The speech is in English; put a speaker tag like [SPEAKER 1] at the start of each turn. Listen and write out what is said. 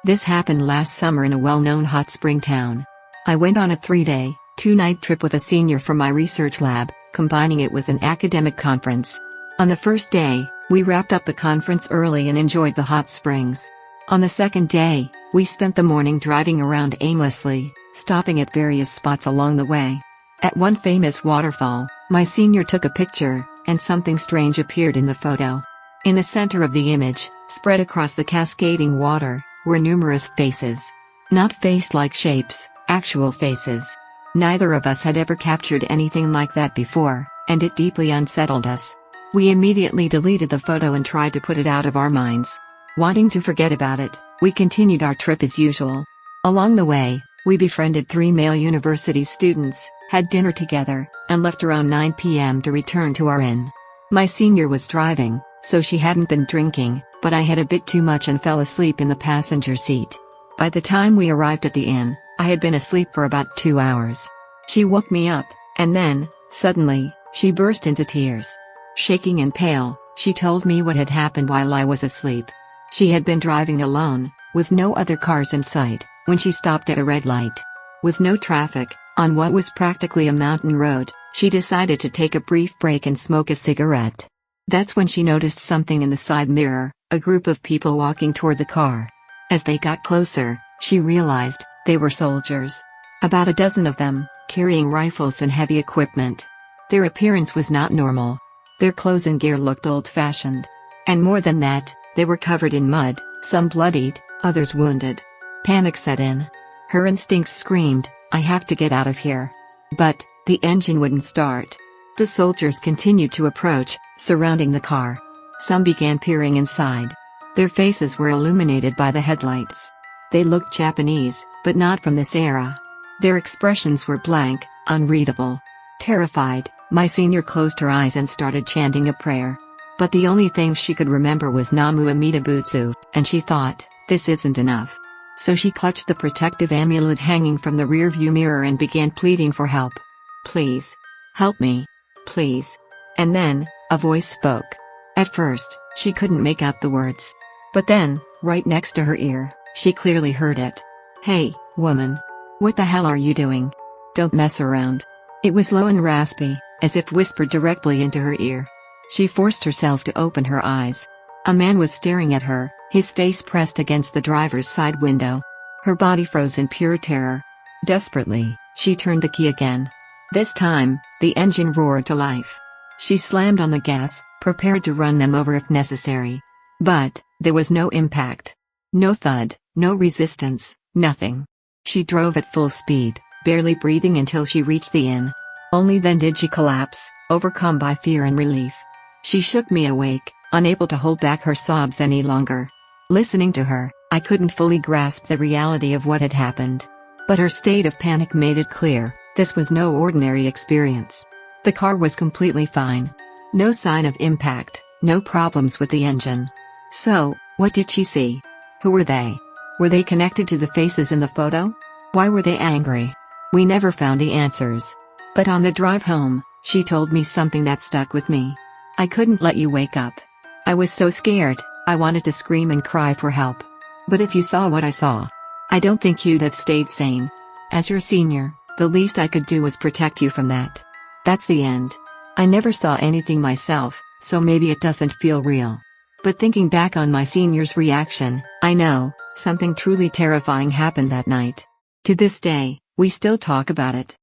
[SPEAKER 1] This happened last summer in a well-known hot spring town. I went on a 3-day, 2-night trip with a senior from my research lab, combining it with an academic conference. On the first day, we wrapped up the conference early and enjoyed the hot springs. On the second day, we spent the morning driving around aimlessly, stopping at various spots along the way. At one famous waterfall, my senior took a picture, and something strange appeared in the photo. In the center of the image, spread across the cascading water, were numerous faces. Not face-like shapes, actual faces. Neither of us had ever captured anything like that before, and it deeply unsettled us. We immediately deleted the photo and tried to put it out of our minds. Wanting to forget about it, we continued our trip as usual. Along the way, we befriended 3 male university students, had dinner together, and left around 9 p.m. to return to our inn. My senior was driving, so she hadn't been drinking, but I had a bit too much and fell asleep in the passenger seat. By the time we arrived at the inn, I had been asleep for about 2 hours. She woke me up, and then, suddenly, she burst into tears. Shaking and pale, she told me what had happened while I was asleep. She had been driving alone, with no other cars in sight, when she stopped at a red light. With no traffic, on what was practically a mountain road, she decided to take a brief break and smoke a cigarette. That's when she noticed something in the side mirror, a group of people walking toward the car. As they got closer, she realized they were soldiers. About a dozen of them, carrying rifles and heavy equipment. Their appearance was not normal. Their clothes and gear looked old-fashioned. And more than that, they were covered in mud, some bloodied, others wounded. Panic set in. Her instincts screamed, "I have to get out of here." But the engine wouldn't start. The soldiers continued to approach, surrounding the car. Some began peering inside. Their faces were illuminated by the headlights. They looked Japanese, but not from this era. Their expressions were blank, unreadable. Terrified, my senior closed her eyes and started chanting a prayer. But the only thing she could remember was Namu Amida Butsu, and she thought, this isn't enough. So she clutched the protective amulet hanging from the rearview mirror and began pleading for help. "Please. Help me. Please." And then, a voice spoke. At first, she couldn't make out the words. But then, right next to her ear, she clearly heard it. "Hey, woman. What the hell are you doing? Don't mess around." It was low and raspy, as if whispered directly into her ear. She forced herself to open her eyes. A man was staring at her, his face pressed against the driver's side window. Her body froze in pure terror. Desperately, she turned the key again. This time, the engine roared to life. She slammed on the gas, prepared to run them over if necessary. But there was no impact. No thud, no resistance, nothing. She drove at full speed, barely breathing until she reached the inn. Only then did she collapse, overcome by fear and relief. She shook me awake, unable to hold back her sobs any longer. Listening to her, I couldn't fully grasp the reality of what had happened. But her state of panic made it clear, this was no ordinary experience. The car was completely fine. No sign of impact, no problems with the engine. So, what did she see? Who were they? Were they connected to the faces in the photo? Why were they angry? We never found the answers. But on the drive home, she told me something that stuck with me. "I couldn't let you wake up. I was so scared, I wanted to scream and cry for help. But if you saw what I saw, I don't think you'd have stayed sane. As your senior, the least I could do was protect you from that." That's the end. I never saw anything myself, so maybe it doesn't feel real. But thinking back on my senior's reaction, I know, something truly terrifying happened that night. To this day, we still talk about it.